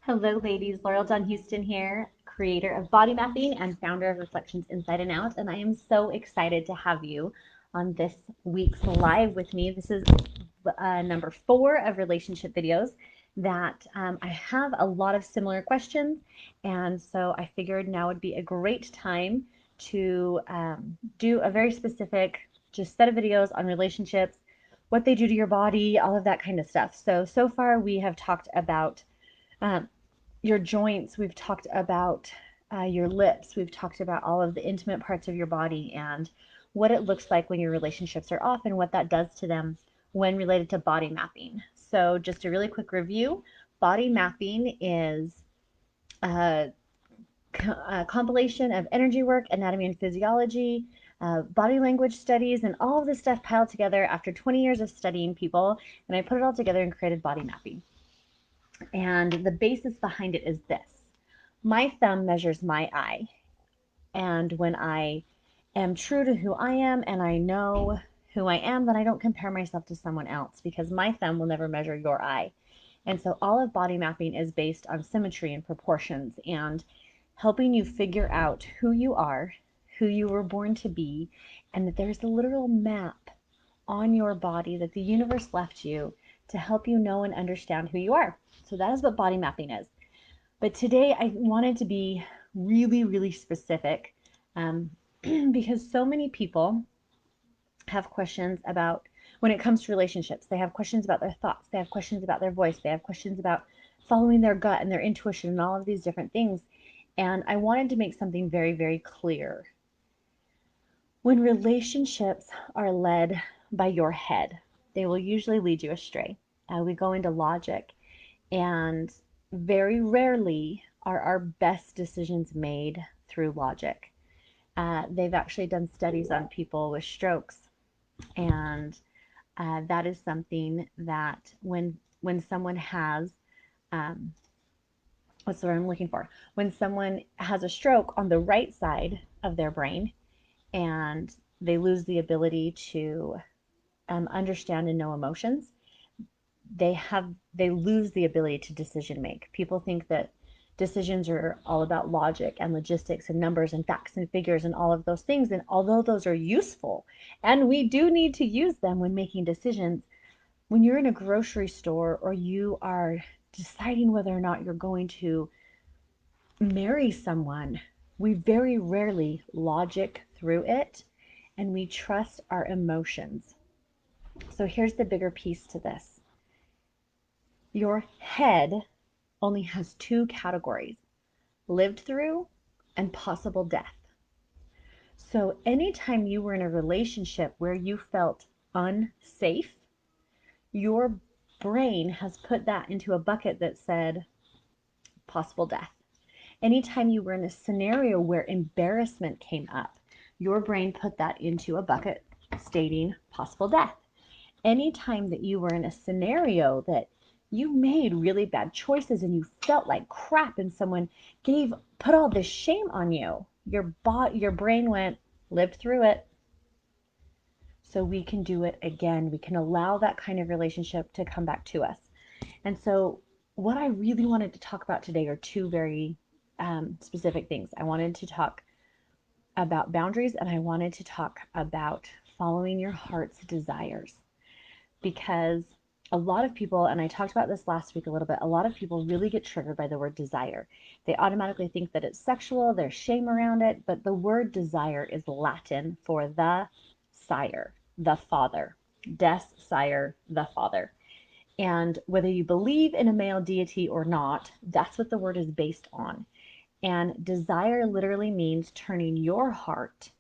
Hello, ladies. Laurel Houston here, creator of Body Mapping and founder of Reflections Inside and Out. And I am so excited to have you on this week's live with me. This is number 4 of relationship videos that I have a lot of similar questions. And so I figured now would be a great time to do a very specific just set of videos on relationships, what they do to your body, all of that kind of stuff. So far we have talked about um, your joints, we've talked about your lips, we've talked about all of the intimate parts of your body and what it looks like when your relationships are off and what that does to them when related to body mapping. So, just a really quick review, body mapping is a, a compilation of energy work, anatomy and physiology, body language studies, and all of this stuff piled together after 20 years of studying people. And I put it all together and created body mapping. And the basis behind it is this: my thumb measures my eye. And when I am true to who I am and I know who I am, then I don't compare myself to someone else because my thumb will never measure your eye. And so all of body mapping is based on symmetry and proportions and helping you figure out who you are, who you were born to be, and that there's a literal map on your body that the universe left you to help you know and understand who you are. So that is what body mapping is. But today I wanted to be really, really specific because so many people have questions about when it comes to relationships. They have questions about their thoughts. They have questions about their voice. They have questions about following their gut and their intuition and all of these different things. And I wanted to make something very, very clear. When relationships are led by your head, they will usually lead you astray. We go into logic, and very rarely are our best decisions made through logic. They've actually done studies on people with strokes, and that is something that when someone has what's the word I'm looking for? When someone has a stroke on the right side of their brain and they lose the ability to understand and know emotions, they lose the ability to decision make. People think that decisions are all about logic and logistics and numbers and facts and figures and all of those things. And although those are useful and we do need to use them when making decisions, when you're in a grocery store or you are deciding whether or not you're going to marry someone, we very rarely logic through it and we trust our emotions. So here's the bigger piece to this: your head only has 2 categories: lived through and possible death. So anytime you were in a relationship where you felt unsafe, your brain has put that into a bucket that said possible death. Anytime you were in a scenario where embarrassment came up, your brain put that into a bucket stating possible death. Anytime that you were in a scenario that you made really bad choices and you felt like crap and someone put all this shame on you, your brain went, lived through it, so we can do it again. We can allow that kind of relationship to come back to us. And so what I really wanted to talk about today are 2 very specific things. I wanted to talk about boundaries and I wanted to talk about following your heart's desires, because a lot of people, and I talked about this last week a little bit, a lot of people really get triggered by the word desire. They automatically think that it's sexual, there's shame around it, but the word desire is Latin for the sire, the father. Des sire, the father. And whether you believe in a male deity or not, that's what the word is based on. And desire literally means turning your heart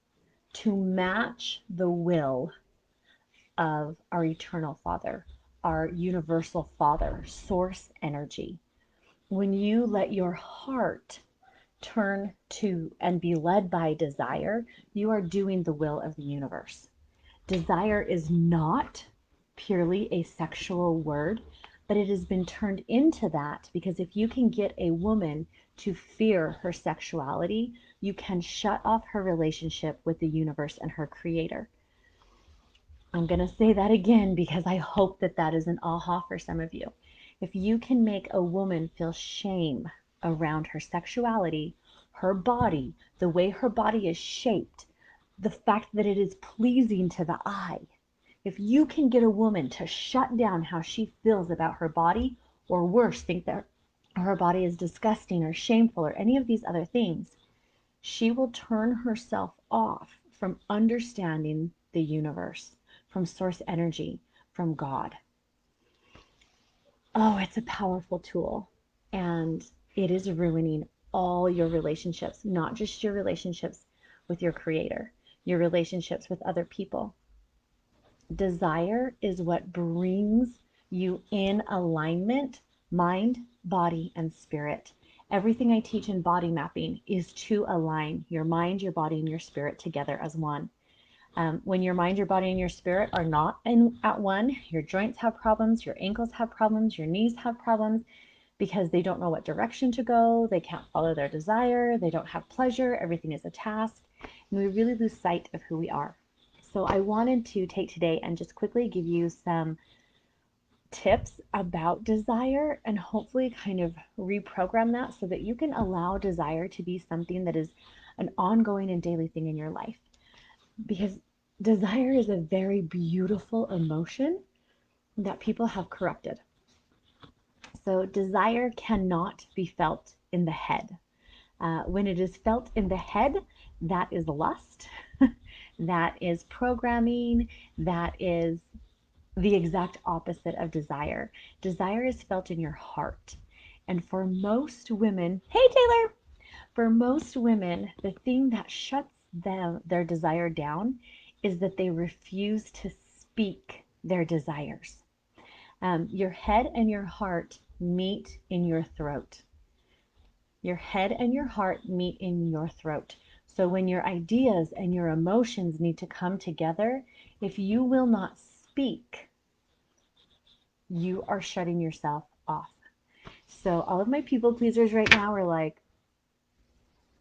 to match the will of our eternal Father, our universal Father, source energy. When you let your heart turn to and be led by desire, you are doing the will of the universe. Desire is not purely a sexual word, but it has been turned into that because if you can get a woman to fear her sexuality, you can shut off her relationship with the universe and her creator. I'm going to say that again because I hope that that is an aha for some of you. If you can make a woman feel shame around her sexuality, her body, the way her body is shaped, the fact that it is pleasing to the eye, if you can get a woman to shut down how she feels about her body, or worse, think that her body is disgusting or shameful or any of these other things, she will turn herself off from understanding the universe, from source energy, from God. Oh, it's a powerful tool. And it is ruining all your relationships, not just your relationships with your creator, your relationships with other people. Desire is what brings you in alignment, mind, body, and spirit. Everything I teach in body mapping is to align your mind, your body, and your spirit together as one. When your mind, your body, and your spirit are not at one, your joints have problems, your ankles have problems, your knees have problems because they don't know what direction to go, they can't follow their desire, they don't have pleasure, everything is a task, and we really lose sight of who we are. So I wanted to take today and just quickly give you some tips about desire and hopefully kind of reprogram that so that you can allow desire to be something that is an ongoing and daily thing in your life. Because desire is a very beautiful emotion that people have corrupted. So desire cannot be felt in the head. When it is felt in the head, that is lust, that is programming, that is the exact opposite of desire. Desire is felt in your heart. And for most women, hey Taylor, for most women, the thing that shuts their desire down is that they refuse to speak their desires. Your head and your heart meet in your throat. Your head and your heart meet in your throat. So when your ideas and your emotions need to come together, if you will not speak, you are shutting yourself off. So all of my people pleasers right now are like,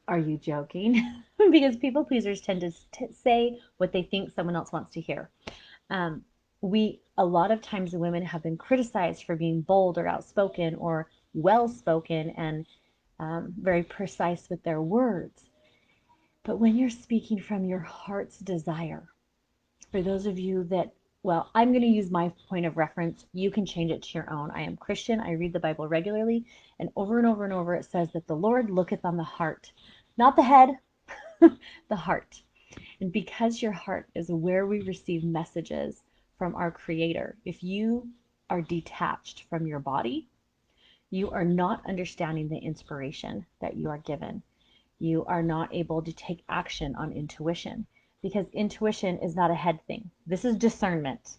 are you joking? Because people pleasers tend to say what they think someone else wants to hear. A lot of times women have been criticized for being bold or outspoken or well-spoken and very precise with their words. But when you're speaking from your heart's desire, for those of you that, well, I'm going to use my point of reference. You can change it to your own. I am Christian. I read the Bible regularly, and over it says that the Lord looketh on the heart, not the head, the heart. And because your heart is where we receive messages from our Creator, if you are detached from your body, you are not understanding the inspiration that you are given. You are not able to take action on intuition because intuition is not a head thing. This is discernment.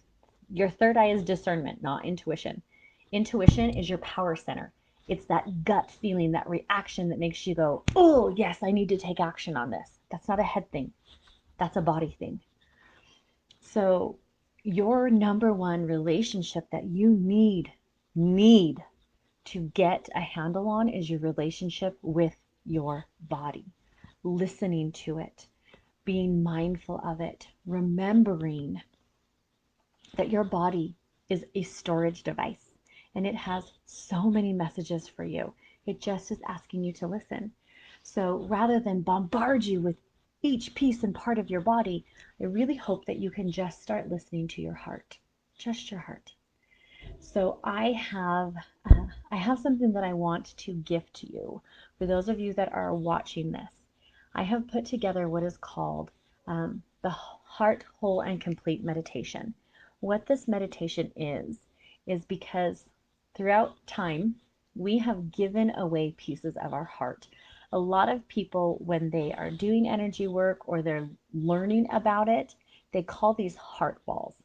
Your third eye is discernment, not intuition. Intuition is your power center. It's that gut feeling, that reaction that makes you go, oh, yes, I need to take action on this. That's not a head thing. That's a body thing. So your number one relationship that you need to get a handle on is your relationship with your body, listening to it, being mindful of it, remembering that your body is a storage device and it has so many messages for you. It just is asking you to listen. So rather than bombard you with each piece and part of your body, I really hope that you can just start listening to your heart, just your heart. So I have something that I want to gift to you. For those of you that are watching this, I have put together what is called the Heart Whole and Complete Meditation. What this meditation is because throughout time, we have given away pieces of our heart. A lot of people, when they are doing energy work or they're learning about it, they call these heart walls.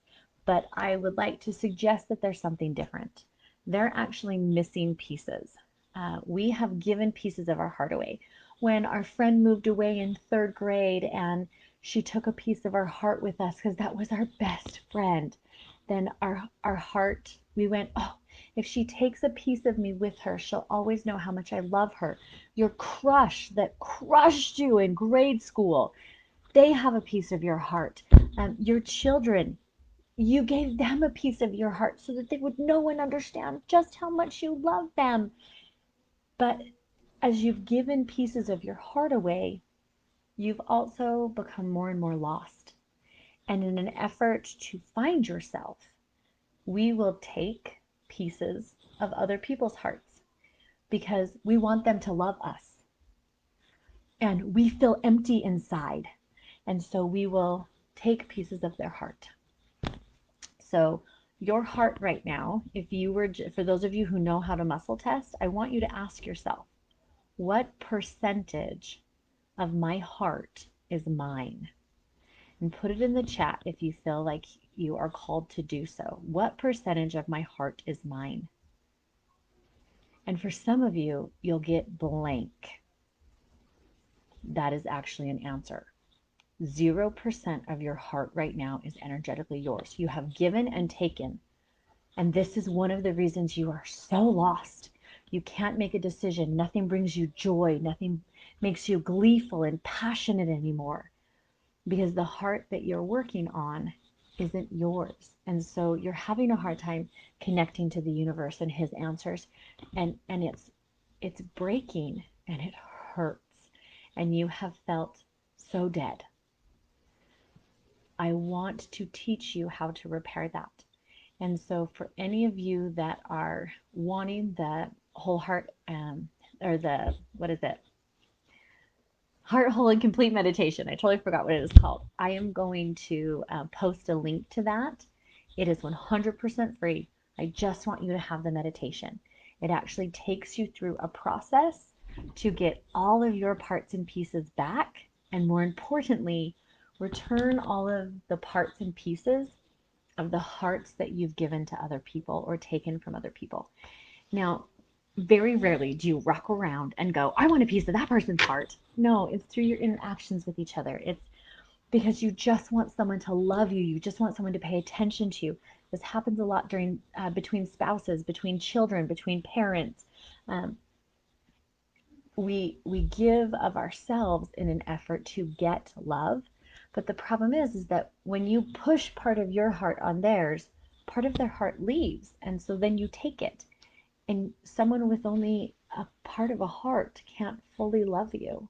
But I would like to suggest that there's something different. They're actually missing pieces. We have given pieces of our heart away. When our friend moved away in third grade and she took a piece of our heart with us because that was our best friend, then our heart, we went, oh, if she takes a piece of me with her, she'll always know how much I love her. Your crush that crushed you in grade school, they have a piece of your heart. Your children, You gave them a piece of your heart so that they would know and understand just how much you love them. But as you've given pieces of your heart away, you've also become more and more lost. And in an effort to find yourself, we will take pieces of other people's hearts because we want them to love us. And we feel empty inside. And so we will take pieces of their heart. So your heart right now, if you were, for those of you who know how to muscle test, I want you to ask yourself, what percentage of my heart is mine? And put it in the chat if you feel like you are called to do so. What percentage of my heart is mine? And for some of you, you'll get blank. That is actually an answer. 0% of your heart right now is energetically yours. You have given and taken. And this is one of the reasons you are so lost. You can't make a decision. Nothing brings you joy. Nothing makes you gleeful and passionate anymore, because the heart that you're working on isn't yours. And so you're having a hard time connecting to the universe and his answers. And it's breaking and it hurts. And you have felt so dead. I want to teach you how to repair that. And so for any of you that are wanting the whole heart, or the, what is it? Heart, whole, and complete meditation. I totally forgot what it is called. I am going to post a link to that. It is 100% free. I just want you to have the meditation. It actually takes you through a process to get all of your parts and pieces back. And more importantly, return all of the parts and pieces of the hearts that you've given to other people or taken from other people. Now, very rarely do you rock around and go, I want a piece of that person's heart. No, it's through your interactions with each other. It's because you just want someone to love you. You just want someone to pay attention to you. This happens a lot during between spouses, between children, between parents. Um, we give of ourselves in an effort to get love. But the problem is that when you push part of your heart on theirs, part of their heart leaves. And so then you take it. And someone with only a part of a heart can't fully love you.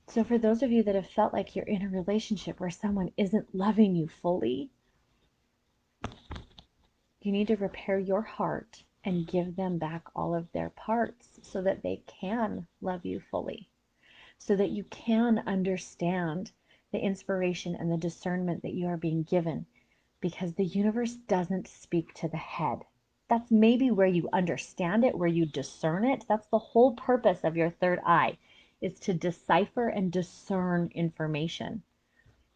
So for those of you that have felt like you're in a relationship where someone isn't loving you fully, you need to repair your heart and give them back all of their parts so that they can love you fully, so that you can understand the inspiration and the discernment that you are being given, because the universe doesn't speak to the head. That's maybe where you understand it, where you discern it. That's the whole purpose of your third eye, is to decipher and discern information.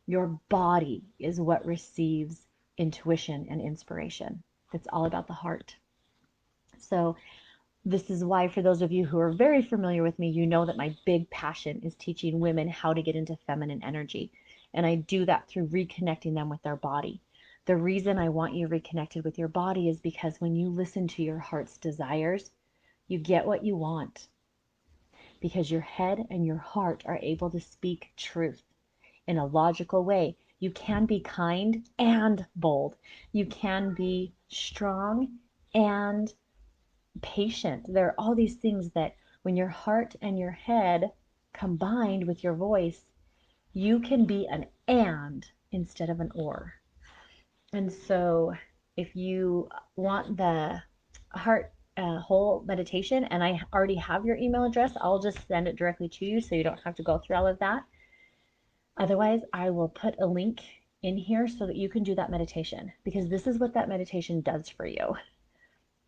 Your body is what receives intuition and inspiration. It's all about the heart. So this is why, for those of you who are very familiar with me, you know that my big passion is teaching women how to get into feminine energy. And I do that through reconnecting them with their body. The reason I want you reconnected with your body is because when you listen to your heart's desires, you get what you want. Because your head and your heart are able to speak truth in a logical way. You can be kind and bold. You can be strong and patient. There are all these things that when your heart and your head combined with your voice, you can be an and instead of an or. And so if you want the heart whole meditation, and I already have your email address, I'll just send it directly to you so you don't have to go through all of that. Otherwise, I will put a link in here so that you can do that meditation, because this is what that meditation does for you.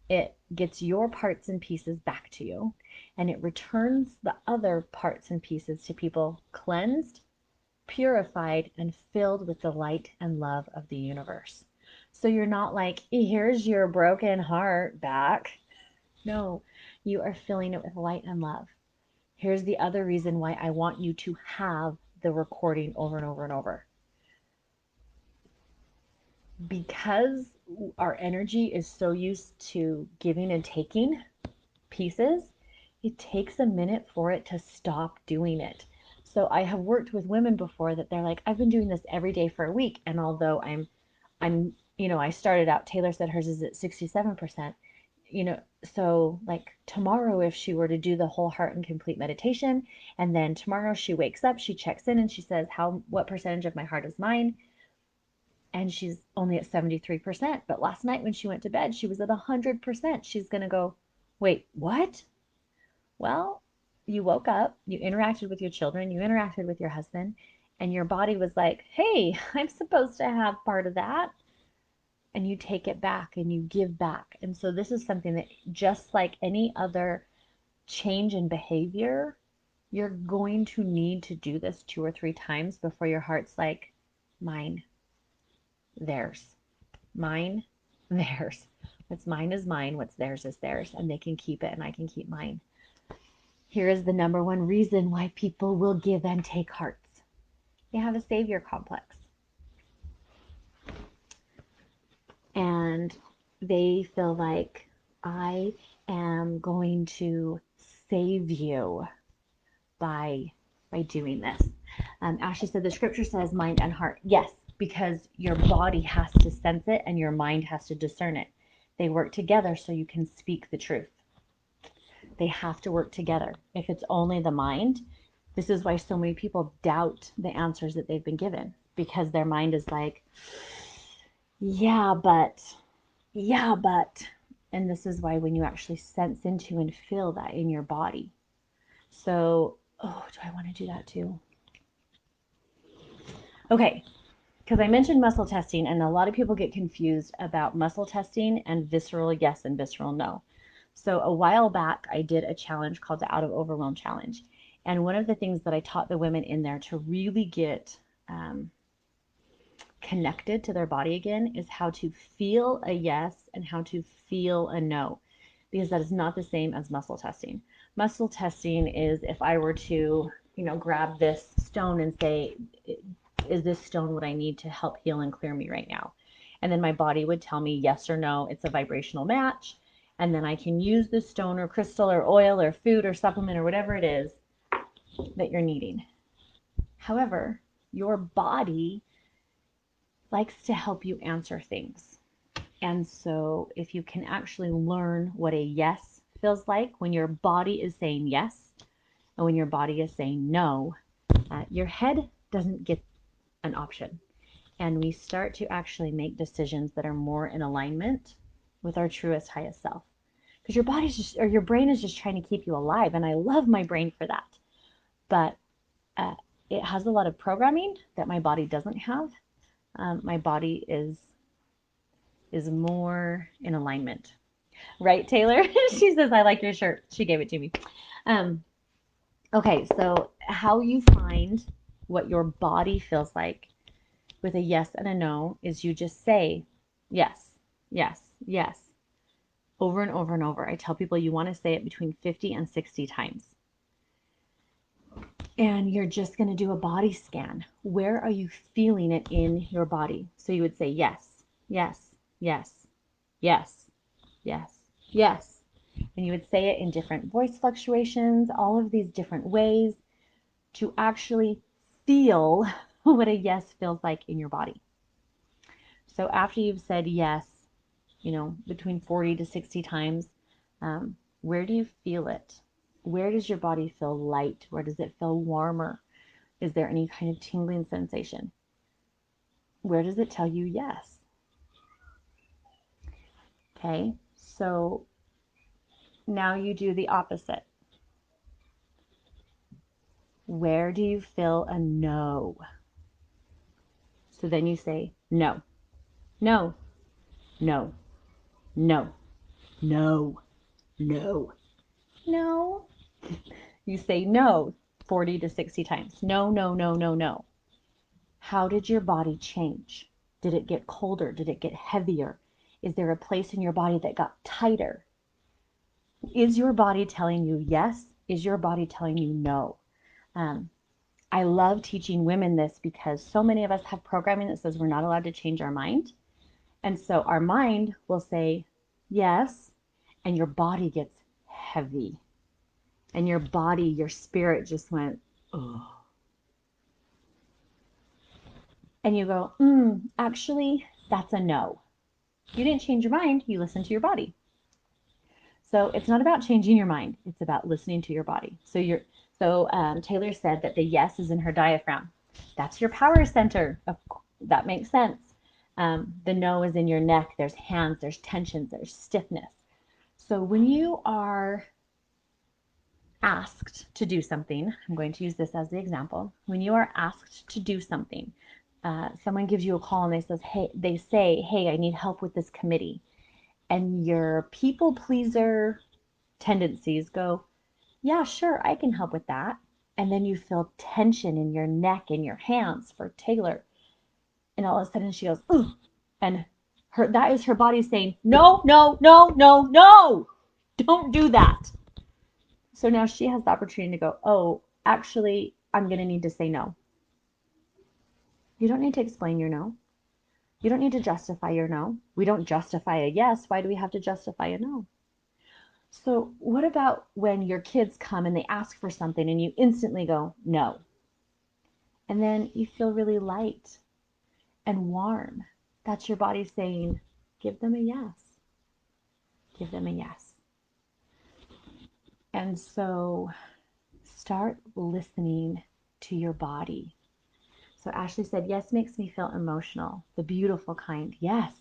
It gets your parts and pieces back to you, and it returns the other parts and pieces to people cleansed, purified, and filled with the light and love of the universe. So you're not like, here's your broken heart back. No, you are filling it with light and love. Here's the other reason why I want you to have the recording over and over and over. Because our energy is so used to giving and taking pieces, it takes a minute for it to stop doing it. So I have worked with women before that they're like, I've been doing this every day for a week, and although I'm I started out, Taylor said hers is at 67%. So like tomorrow, if she were to do the whole heart and complete meditation, and then tomorrow she wakes up, she checks in and she says, what percentage of my heart is mine? And she's only at 73%. But last night when she went to bed, she was at 100%. She's going to go, wait, what? Well, you woke up, you interacted with your children, you interacted with your husband, and your body was like, hey, I'm supposed to have part of that. And you take it back and you give back. And so this is something that, just like any other change in behavior, you're going to need to do this 2 or 3 times before your heart's like, mine, theirs, mine, theirs. What's mine is mine, what's theirs is theirs, and they can keep it and I can keep mine. Here is the number one reason why people will give and take hearts. They have a savior complex. And they feel like, I am going to save you by doing this. Ashley said the scripture says mind and heart. Yes, because your body has to sense it and your mind has to discern it. They work together so you can speak the truth. They have to work together. If it's only the mind, this is why so many people doubt the answers that they've been given, because their mind is like, yeah, but, and this is why when you actually sense into and feel that in your body. So, do I want to do that too? Okay, because I mentioned muscle testing, and a lot of people get confused about muscle testing and visceral yes and visceral no. So a while back, I did a challenge called the Out of Overwhelm Challenge. And one of the things that I taught the women in there to really get connected to their body again is how to feel a yes and how to feel a no, because that is not the same as muscle testing. Muscle testing is if I were to, grab this stone and say, is this stone what I need to help heal and clear me right now? And then my body would tell me yes or no. It's a vibrational match. And then I can use the stone or crystal or oil or food or supplement or whatever it is that you're needing. However, your body likes to help you answer things. And so if you can actually learn what a yes feels like when your body is saying yes and when your body is saying no, your head doesn't get an option. And we start to actually make decisions that are more in alignment with our truest, highest self. Because your body's just, or your brain is just trying to keep you alive. And I love my brain for that. But it has a lot of programming that my body doesn't have. My body is more in alignment. Right, Taylor? She says, I like your shirt. She gave it to me. Okay, so how you find what your body feels like with a yes and a no is you just say yes, yes, yes, over and over and over. I tell people you want to say it between 50 and 60 times. And you're just going to do a body scan. Where are you feeling it in your body? So you would say yes, yes, yes, yes, yes, yes. And you would say it in different voice fluctuations, all of these different ways to actually feel what a yes feels like in your body. So after you've said yes, between 40 to 60 times, where do you feel it? Where does your body feel light? Where does it feel warmer? Is there any kind of tingling sensation? Where does it tell you yes? Okay, so now you do the opposite. Where do you feel a no? So then you say no, no, no, no, no, no, no. You say no 40 to 60 times. No, no, no, no, no. How did your body change? Did it get colder? Did it get heavier? Is there a place in your body that got tighter? Is your body telling you yes? Is your body telling you no? I love teaching women this because so many of us have programming that says we're not allowed to change our mind. And so our mind will say yes, and your body gets heavy. And your body, your spirit just went, oh. And you go, actually, that's a no. You didn't change your mind, you listened to your body. So it's not about changing your mind, it's about listening to your body. Taylor said that the yes is in her diaphragm. That's your power center. That makes sense. The no is in your neck. There's hands, there's tensions, there's stiffness. So when you are asked to do something, I'm going to use this as the example. When you are asked to do something, someone gives you a call and they say, hey, I need help with this committee. And your people pleaser tendencies go, yeah, sure, I can help with that. And then you feel tension in your neck and your hands for Taylor. And all of a sudden she goes, ooh. And that is her body saying, no, no, no, no, no, don't do that. So now she has the opportunity to go, oh, actually, I'm going to need to say no. You don't need to explain your no. You don't need to justify your no. We don't justify a yes. Why do we have to justify a no? So what about when your kids come and they ask for something and you instantly go, no. And then you feel really light and warm. That's your body saying, give them a yes. Give them a yes. And so start listening to your body. So Ashley said, yes, makes me feel emotional. The beautiful kind. Yes.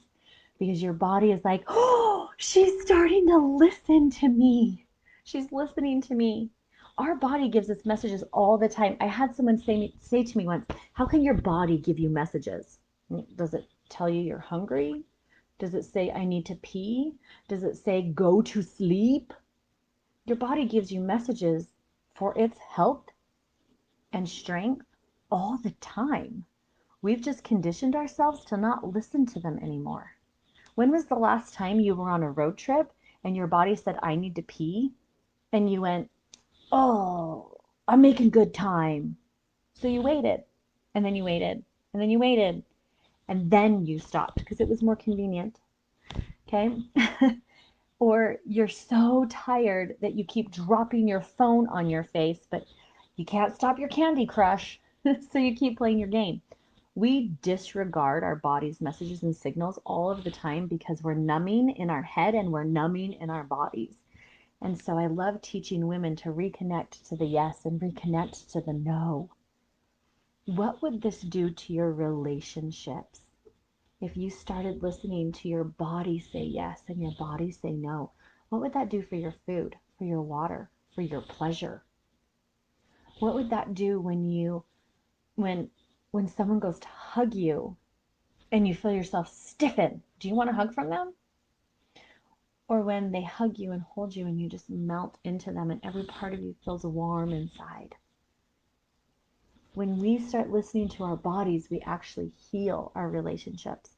Because your body is like, oh, she's starting to listen to me. She's listening to me. Our body gives us messages all the time. I had someone say to me once, how can your body give you messages? Does it tell you you're hungry? Does it say, I need to pee? Does it say, go to sleep? Your body gives you messages for its health and strength all the time. We've just conditioned ourselves to not listen to them anymore. When was the last time you were on a road trip and your body said, I need to pee? And you went, oh, I'm making good time. So you waited, and then you waited, and then you waited, and then you stopped because it was more convenient. Okay? Or you're so tired that you keep dropping your phone on your face, but you can't stop your Candy Crush. So you keep playing your game. We disregard our body's messages and signals all of the time because we're numbing in our head and we're numbing in our bodies. And so I love teaching women to reconnect to the yes and reconnect to the no. What would this do to your relationships if you started listening to your body say yes and your body say no? What would that do for your food, for your water, for your pleasure? What would that do when someone goes to hug you and you feel yourself stiffen? Do you want a hug from them? Or when they hug you and hold you and you just melt into them and every part of you feels warm inside? When we start listening to our bodies, we actually heal our relationships.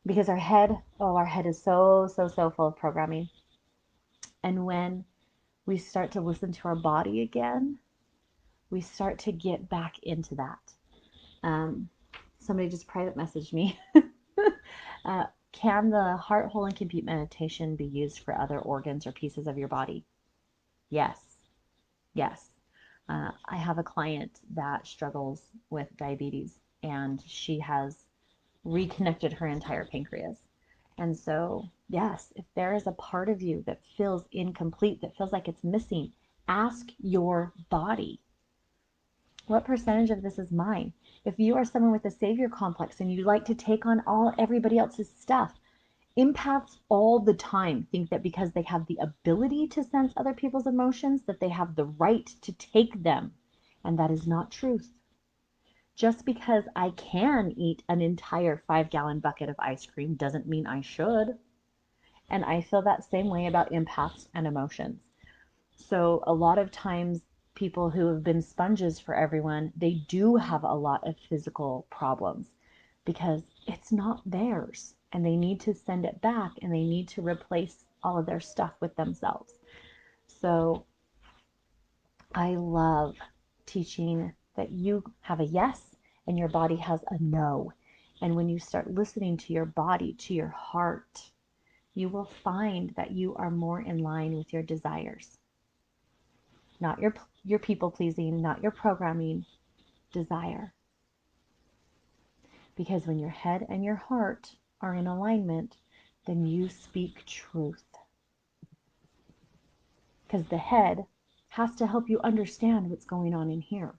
Because our head is so, so, so full of programming. And when we start to listen to our body again, we start to get back into that. Somebody just private messaged me. Can the heart, whole, and complete meditation be used for other organs or pieces of your body? Yes. Yes. I have a client that struggles with diabetes, and she has reconnected her entire pancreas. And so, yes, if there is a part of you that feels incomplete, that feels like it's missing, ask your body, what percentage of this is mine? If you are someone with a savior complex and you like to take on everybody else's stuff, empaths all the time think that because they have the ability to sense other people's emotions, that they have the right to take them. And that is not truth. Just because I can eat an entire 5-gallon bucket of ice cream doesn't mean I should. And I feel that same way about empaths and emotions. So a lot of times people who have been sponges for everyone, they do have a lot of physical problems because it's not theirs and they need to send it back and they need to replace all of their stuff with themselves. So I love teaching that you have a yes and your body has a no. And when you start listening to your body, to your heart, you will find that you are more in line with your desires. Not your people pleasing, not your programming, desire. Because when your head and your heart are in alignment, then you speak truth. Because the head has to help you understand what's going on in here.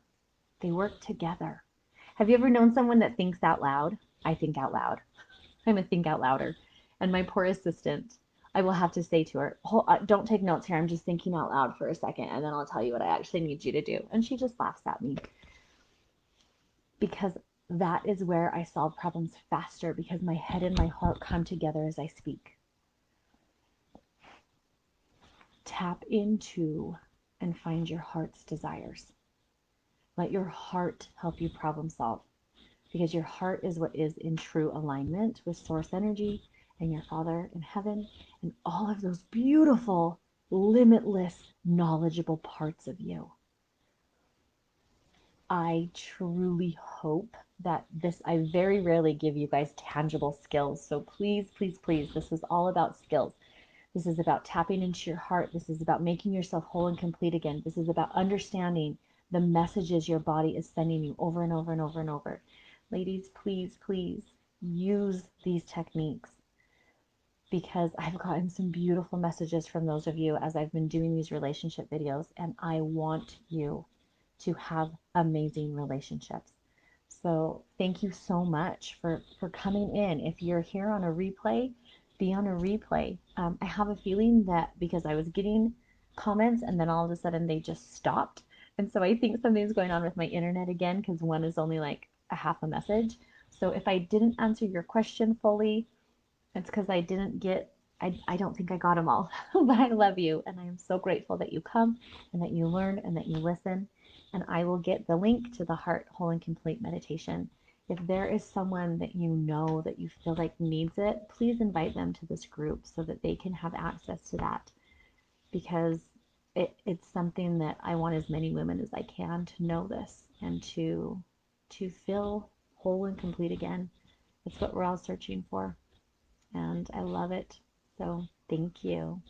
They work together. Have you ever known someone that thinks out loud? I think out loud. I'm a think out louder. And my poor assistant, I will have to say to her, don't take notes here. I'm just thinking out loud for a second, and then I'll tell you what I actually need you to do. And she just laughs at me because that is where I solve problems faster, because my head and my heart come together as I speak. Tap into and find your heart's desires. Let your heart help you problem solve, because your heart is what is in true alignment with source energy and your Father in heaven and all of those beautiful, limitless, knowledgeable parts of you. I truly hope that I very rarely give you guys tangible skills. So please, please, please, this is all about skills. This is about tapping into your heart. This is about making yourself whole and complete again. This is about understanding the messages your body is sending you over and over and over and over. Ladies, please, please use these techniques, because I've gotten some beautiful messages from those of you as I've been doing these relationship videos, and I want you to have amazing relationships. So thank you so much for coming in. If you're here on a replay, be on a replay. I have a feeling that because I was getting comments and then all of a sudden they just stopped. And so I think something's going on with my internet again, because one is only like a half a message. So if I didn't answer your question fully, it's because I didn't get, I don't think I got them all. But I love you, and I am so grateful that you come and that you learn and that you listen. And I will get the link to the Heart Whole and Complete meditation. If there is someone that you know that you feel like needs it, please invite them to this group so that they can have access to that, because it's something that I want as many women as I can to know this and to feel whole and complete again. It's what we're all searching for, and I love it. So thank you.